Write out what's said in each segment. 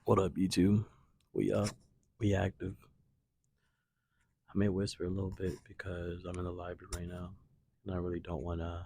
What up, YouTube? We up. We active. I may whisper a little bit because I'm in the library right now, and I really don't want to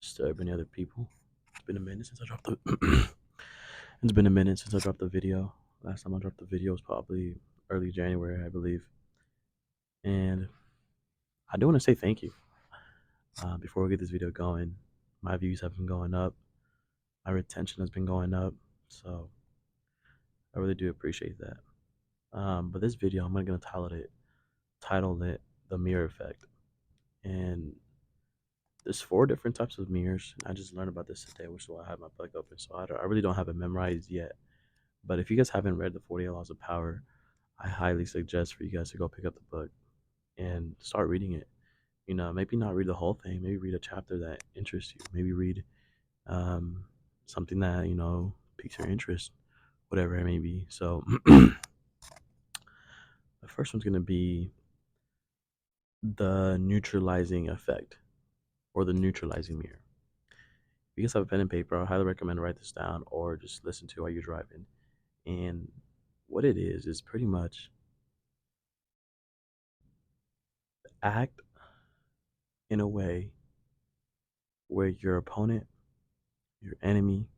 disturb any other people. It's been a minute since I dropped the. It's been a minute since I dropped the video. Last time I dropped the video was probably early January, I believe. And I do want to say thank you. Before we get this video going, my views have been going up. My retention has been going up. So I really do appreciate that. But this video, I'm gonna title it "The Mirror Effect." And there's four different types of mirrors. I just learned about this today, which is why I have my book open. So I really don't have it memorized yet. But if you guys haven't read the 48 Laws of Power, I highly suggest for you guys to go pick up the book and start reading it. Maybe not read the whole thing. Maybe read a chapter that interests you. Maybe read um, something that piques your interest, whatever it may be. So the first one's gonna be the neutralizing effect or the neutralizing mirror. If you guys have a pen and paper, I highly recommend to write this down or just listen to while you're driving. And what it is pretty much act in a way where your opponent, your enemy,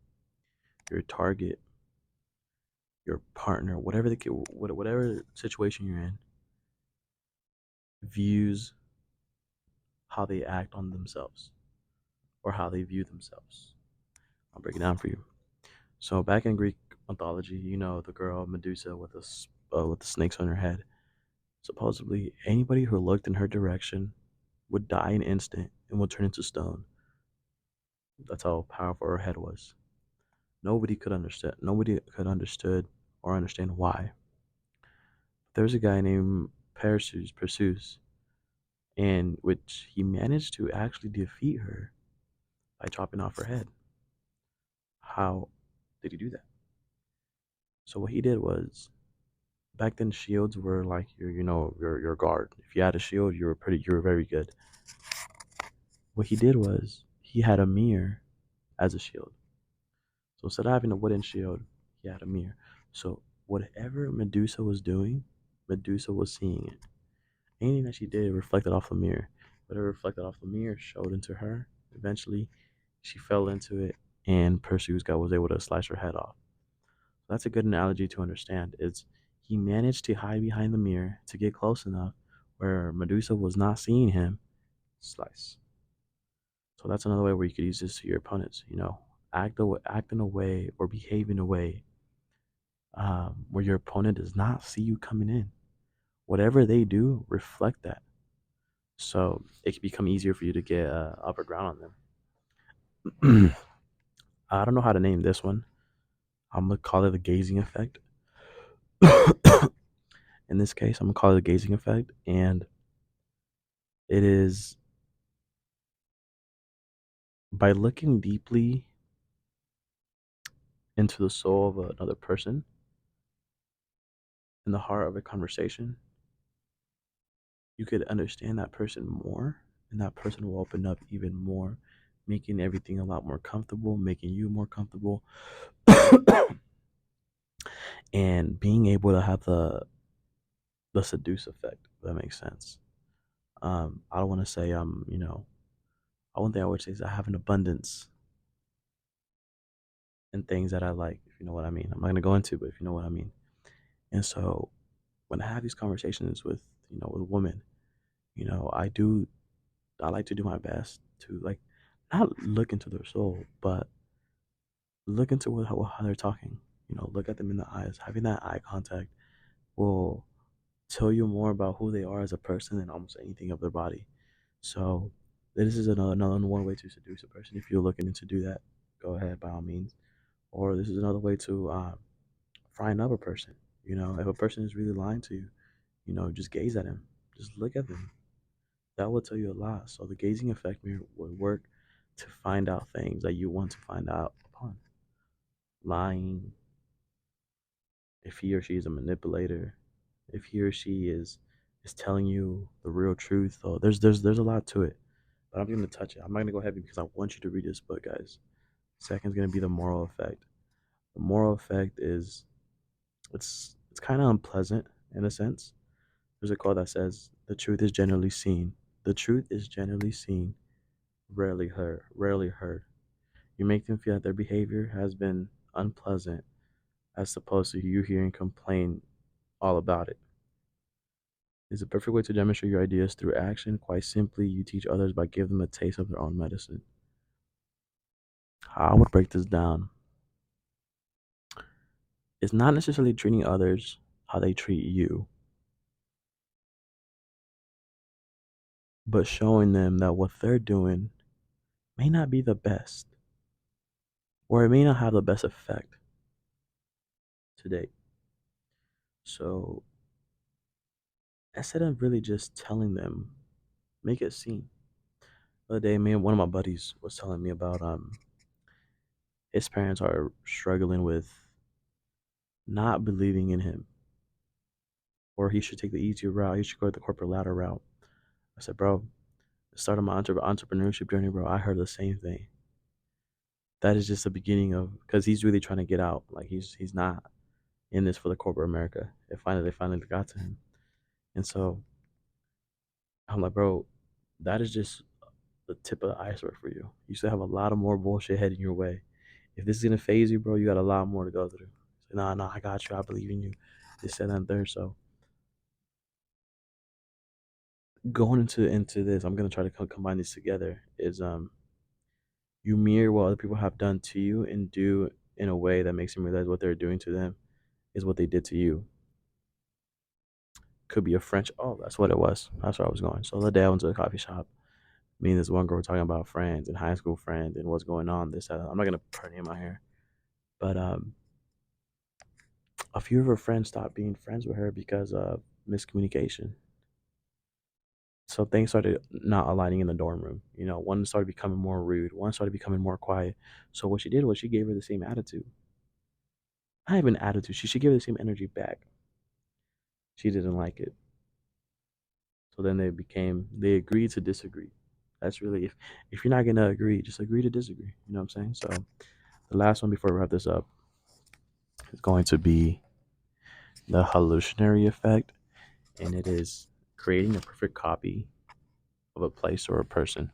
your target, your partner, whatever situation you're in, views how they act on themselves or how they view themselves. I'll break it down for you. So back in Greek mythology, the girl Medusa with the snakes on her head. Supposedly, anybody who looked in her direction would die in an instant and would turn into stone. That's how powerful her head was. Nobody could understand. Nobody could understood or understand why. There's a guy named Perseus, in which he managed to actually defeat her by chopping off her head. How did he do that? So what he did was, back then shields were like your guard. If you had a shield, you were very good. What he did was he had a mirror as a shield. So instead of having a wooden shield, he had a mirror. So whatever Medusa was doing, Medusa was seeing it. Anything that she did reflected off the mirror. Whatever reflected off the mirror showed into her. Eventually, she fell into it, and Perseus God was able to slice her head off. That's a good analogy to understand. It's he managed to hide behind the mirror to get close enough where Medusa was not seeing him. Slice. So that's another way where you could use this to your opponents. Act in a way or behave in a way where your opponent does not see you coming in. Whatever they do, reflect that. So it can become easier for you to get upper ground on them. I don't know how to name this one. I'm gonna call it the gazing effect. In this case, I'm gonna call it the gazing effect, and it is by looking deeply into the soul of another person in the heart of a conversation, you could understand that person more, and that person will open up even more, making everything a lot more comfortable, making you more comfortable, and being able to have the seduce effect. If that makes sense. I don't want to say one thing I would say is I have an abundance in things that I like, if you know what I mean. I'm not gonna go into, but if you know what I mean. And so when I have these conversations with women, I like to do my best to like not look into their soul, but look into how they're talking. Look at them in the eyes. Having that eye contact will tell you more about who they are as a person than almost anything of their body. So this is another one way to seduce a person. If you're looking to do that, go ahead by all means. Or this is another way to frighten up a person. If a person is really lying to you, just gaze at him. Just look at them. That will tell you a lot. So the gazing effect would work to find out things that you want to find out upon. Lying, if he or she is a manipulator, if he or she is telling you the real truth. So there's a lot to it. But I'm gonna touch it. I'm not gonna go heavy because I want you to read this book, guys. Second's gonna be the moral effect. The moral effect is it's kind of unpleasant in a sense. There's a quote that says, "The truth is generally seen. The truth is generally seen, rarely heard. Rarely heard." You make them feel that their behavior has been unpleasant, as opposed to you hearing complain all about it. It's a perfect way to demonstrate your ideas through action. Quite simply, you teach others by giving them a taste of their own medicine. How I would break this down is not necessarily treating others how they treat you, but showing them that what they're doing may not be the best, or it may not have the best effect to date. So instead of really just telling them, make it seen. The other day, me and one of my buddies was telling me about his parents are struggling with not believing in him, or he should take the easier route. He should go the corporate ladder route. I said, bro, the start of my entrepreneurship journey, bro, I heard the same thing. That is just the beginning of, because he's really trying to get out. Like he's not in this for the corporate America. They finally got to him, and so I'm like, bro, that is just the tip of the iceberg for you. You still have a lot of more bullshit heading your way. If this is gonna phase you, bro, you got a lot more to go through. So, nah, I got you. I believe in you. This, that, and third. So going into this, I'm gonna try to combine these together. Is you mirror what other people have done to you and do in a way that makes them realize what they're doing to them is what they did to you. Could be a French. Oh, that's what it was. That's where I was going. So the day I went to the coffee shop. Me and this one girl were talking about friends and high school friends and what's going on. This, I'm not gonna put her name out here, but a few of her friends stopped being friends with her because of miscommunication. So things started not aligning in the dorm room. You know, one started becoming more rude, one started becoming more quiet. So what she did was she gave her the same attitude. Not even attitude. She should give her the same energy back. She didn't like it. So then they agreed to disagree. That's really, if you're not gonna agree, just agree to disagree. You know what I'm saying? So the last one before we wrap this up is going to be the hallucinatory effect, and it is creating a perfect copy of a place or a person.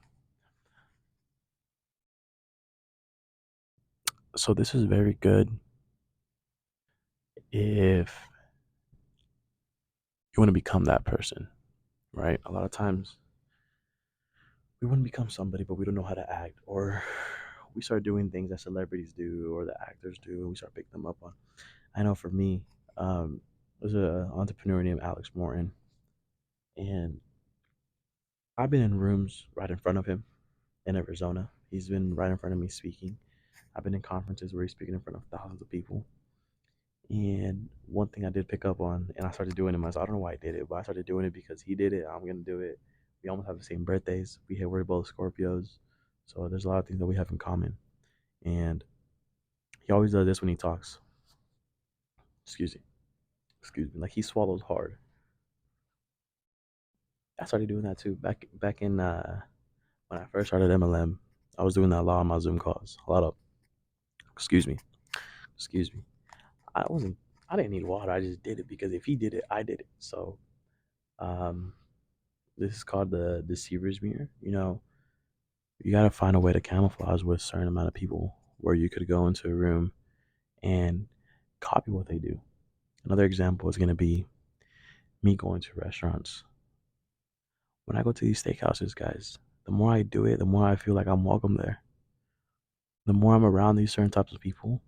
So this is very good if you want to become that person, right? A lot of times we want to become somebody, but we don't know how to act, or we start doing things that celebrities do or the actors do, and we start picking them up on. I know for me, there's an entrepreneur named Alex Morton, and I've been in rooms right in front of him in Arizona. He's been right in front of me speaking. I've been in conferences where he's speaking in front of thousands of people. And one thing I did pick up on, and I started doing it myself. I don't know why I did it, but I started doing it because he did it. I'm gonna do it. We almost have the same birthdays. We're both Scorpios, so there's a lot of things that we have in common. And he always does this when he talks. Excuse me, excuse me. Like he swallows hard. I started doing that too. Back in when I first started MLM, I was doing that a lot on my Zoom calls. A lot of excuse me, excuse me. I wasn't. I didn't need water. I just did it because if he did it, I did it. So um, this is called the deceiver's mirror. You know, you got to find a way to camouflage with a certain amount of people where you could go into a room and copy what they do. Another example is going to be me going to restaurants. When I go to these steakhouses, guys, the more I do it, the more I feel like I'm welcome there. The more I'm around these certain types of people,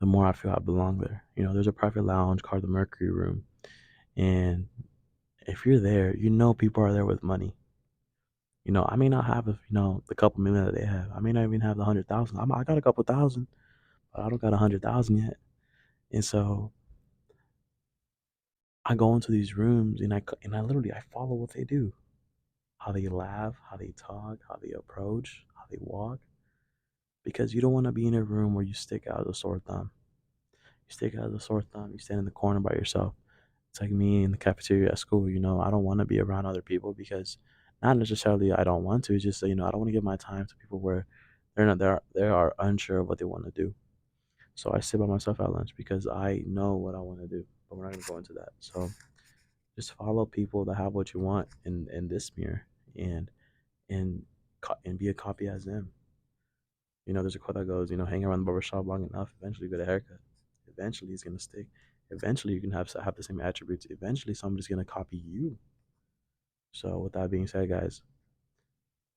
the more I feel I belong there. You know, there's a private lounge called the Mercury Room. And if you're there, you know people are there with money. You know, I may not have, the couple million that they have. I may not even have the 100,000. I got a couple thousand, but I don't got 100,000 yet. And so I go into these rooms and I literally I follow what they do, how they laugh, how they talk, how they approach, how they walk, because you don't want to be in a room where you stick out as a sore thumb. You stick out as a sore thumb. You stand in the corner by yourself. It's like me in the cafeteria at school. You know, I don't want to be around other people because not necessarily I don't want to. It's just I don't want to give my time to people where they are unsure of what they want to do. So I sit by myself at lunch because I know what I want to do. But we're not gonna go into that. So just follow people that have what you want in this mirror, and and and be a copy as them. There's a quote that goes, hang around the barbershop long enough, eventually you get a haircut. Eventually it's gonna stick. Eventually you can have the same attributes. Eventually somebody's gonna copy you. So with that being said, guys,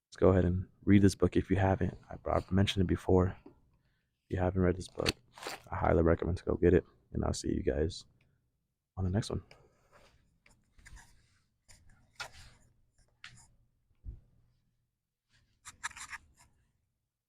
let's go ahead and read this book if you haven't. I've mentioned it before. If you haven't read this book, I highly recommend to go get it. And I'll see you guys on the next one.